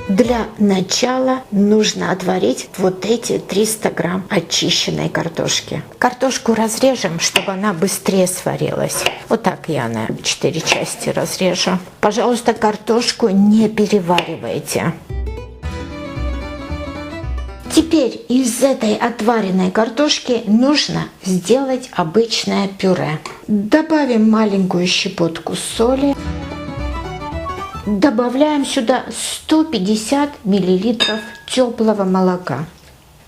Для начала нужно отварить вот эти 300 грамм очищенной картошки. Картошку разрежем, чтобы она быстрее сварилась. Вот так я на 4 части разрежу. Пожалуйста, картошку не переваривайте. Теперь из этой отваренной картошки нужно сделать обычное пюре. Добавим маленькую щепотку соли. Добавляем сюда 150 мл теплого молока.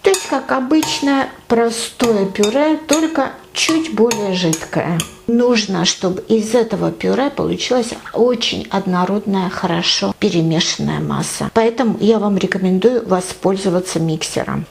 То есть как обычное простое пюре, только чуть более жидкое. Нужно, чтобы из этого пюре получилась очень однородная, хорошо перемешанная масса. Поэтому я вам рекомендую воспользоваться миксером.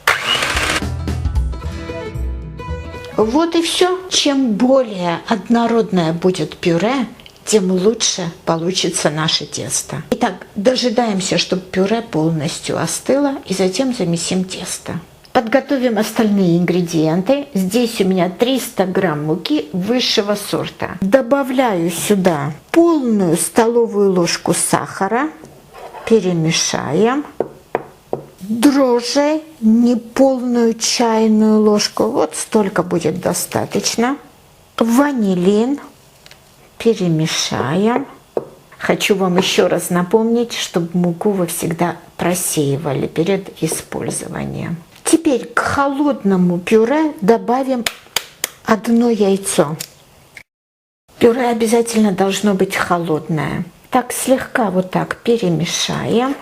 Вот и все. Чем более однородное будет пюре, тем лучше получится наше тесто. Итак, дожидаемся, чтобы пюре полностью остыло, и затем замесим тесто. Подготовим остальные ингредиенты. Здесь у меня 300 грамм муки высшего сорта. Добавляю сюда полную столовую ложку сахара. Перемешаем. Дрожжей неполную чайную ложку. Вот столько будет достаточно. Ванилин. Перемешаем. Хочу вам еще раз напомнить, чтобы муку вы всегда просеивали перед использованием. Теперь к холодному пюре добавим 1 яйцо. Пюре обязательно должно быть холодное. Так, слегка вот так перемешаем.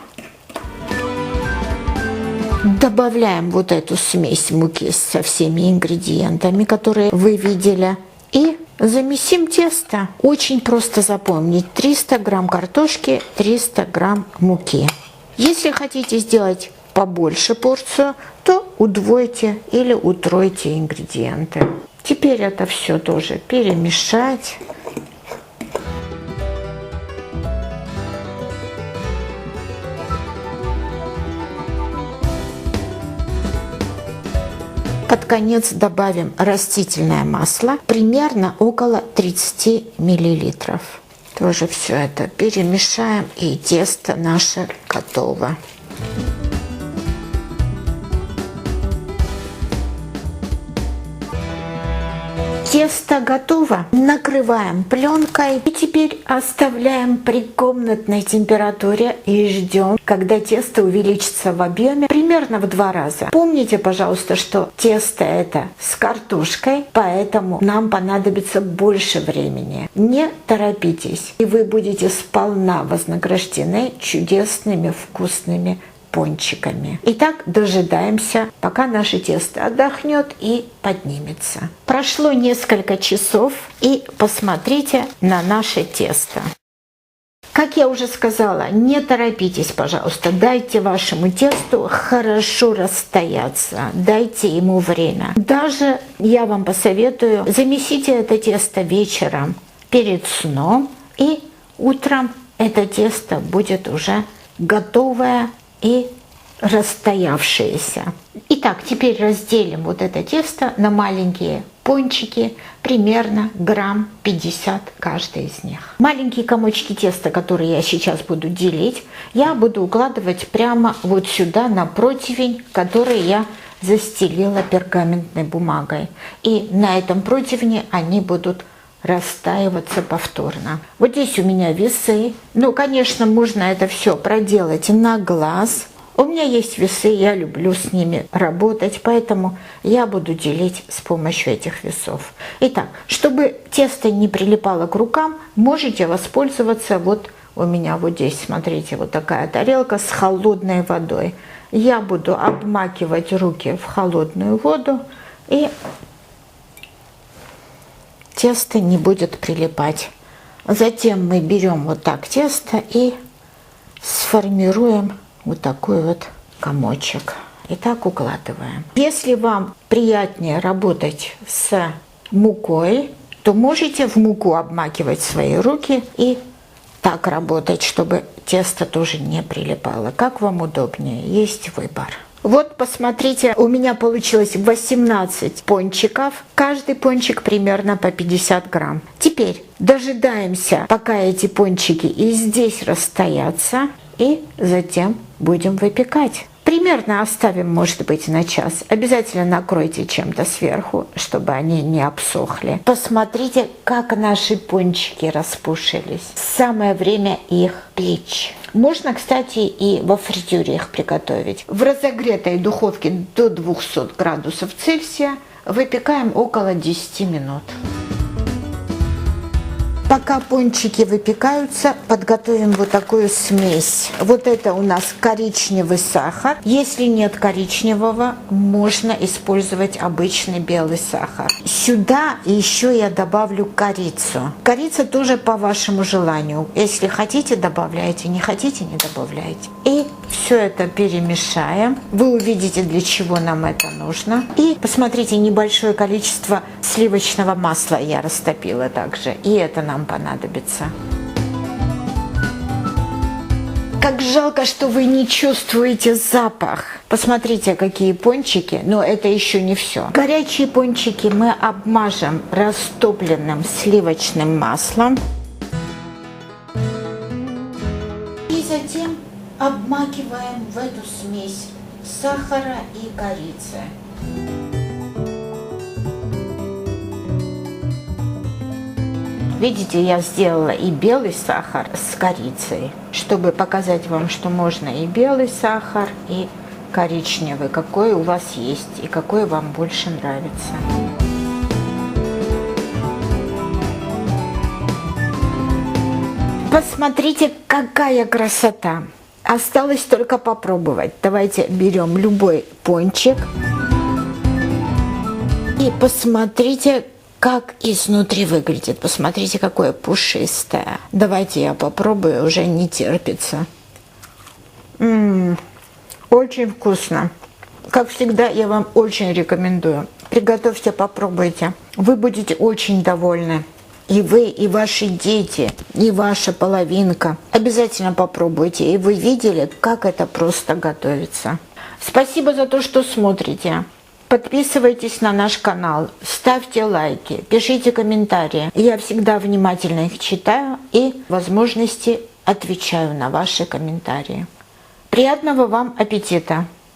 Добавляем вот эту смесь муки со всеми ингредиентами, которые вы видели. И замесим тесто. Очень просто запомнить. 300 грамм картошки, 300 грамм муки. Если хотите сделать побольше порцию, то удвойте или утройте ингредиенты. Теперь это все тоже перемешать. Под конец добавим растительное масло, примерно около 30 миллилитров. Тоже все это перемешаем, и тесто наше готово. Тесто готово. Накрываем пленкой и теперь оставляем при комнатной температуре и ждем, когда тесто увеличится в объеме примерно в 2 раза. Помните, пожалуйста, что тесто это с картошкой, поэтому нам понадобится больше времени. Не торопитесь, и вы будете сполна вознаграждены чудесными вкусными пончиками. Итак, дожидаемся, пока наше тесто отдохнет и поднимется. Прошло несколько часов, и посмотрите на наше тесто. Как я уже сказала, не торопитесь, пожалуйста, дайте вашему тесту хорошо расстояться, дайте ему время. Даже я вам посоветую, замесите это тесто вечером перед сном, и утром это тесто будет уже готовое и расстоявшееся. Итак, теперь разделим вот это тесто на маленькие пончики, примерно грамм 50 каждый из них. Маленькие комочки теста, которые я сейчас буду делить, я буду укладывать прямо вот сюда на противень, который я застелила пергаментной бумагой. И на этом противне они будут растаиваться повторно. Вот здесь у меня весы. Ну, конечно, можно это все проделать на глаз. У меня есть весы, я люблю с ними работать, поэтому я буду делить с помощью этих весов. Итак, чтобы тесто не прилипало к рукам, можете воспользоваться, вот у меня вот здесь, смотрите, вот такая тарелка с холодной водой. Я буду обмакивать руки в холодную воду, и тесто не будет прилипать. Затем мы берем вот так тесто и сформируем вот такой вот комочек. И так укладываем. Если вам приятнее работать с мукой, то можете в муку обмакивать свои руки и так работать, чтобы тесто тоже не прилипало. Как вам удобнее, есть выбор. Вот, посмотрите, у меня получилось 18 пончиков. Каждый пончик примерно по 50 грамм. Теперь дожидаемся, пока эти пончики и здесь расстоятся. и затем будем выпекать. Примерно оставим, может быть, на час. Обязательно накройте чем-то сверху, чтобы они не обсохли. Посмотрите, как наши пончики распушились. Самое время их печь. Можно, кстати, и во фритюре их приготовить. В разогретой духовке до 200 градусов Цельсия выпекаем около 10 минут. Пока пончики выпекаются, подготовим вот такую смесь. Вот это у нас коричневый сахар. Если нет коричневого, можно использовать обычный белый сахар. Сюда еще я добавлю корицу. Корица тоже по вашему желанию. Если хотите, добавляйте, не хотите, не добавляйте. И все это перемешаем. Вы увидите, для чего нам это нужно. И посмотрите, небольшое количество сливочного масла я растопила также. И это нам понадобится. Как жалко, что вы не чувствуете запах. Посмотрите, какие пончики, но это еще не все. Горячие пончики мы обмажем растопленным сливочным маслом. И затем обмакиваем в эту смесь сахара и корицы. Видите, я сделала и белый сахар с корицей, чтобы показать вам, что можно и белый сахар, и коричневый, какой у вас есть и какой вам больше нравится. Посмотрите, какая красота! Осталось только попробовать. Давайте берем любой пончик и посмотрите, как изнутри выглядит. Посмотрите, какое пушистое. Давайте я попробую, уже не терпится. Очень вкусно. Как всегда, я вам очень рекомендую. Приготовьте, попробуйте. Вы будете очень довольны. И вы, и ваши дети, и ваша половинка. Обязательно попробуйте. И вы видели, как это просто готовится. Спасибо за то, что смотрите. Подписывайтесь на наш канал, ставьте лайки, пишите комментарии. Я всегда внимательно их читаю и, возможности, отвечаю на ваши комментарии. Приятного вам аппетита!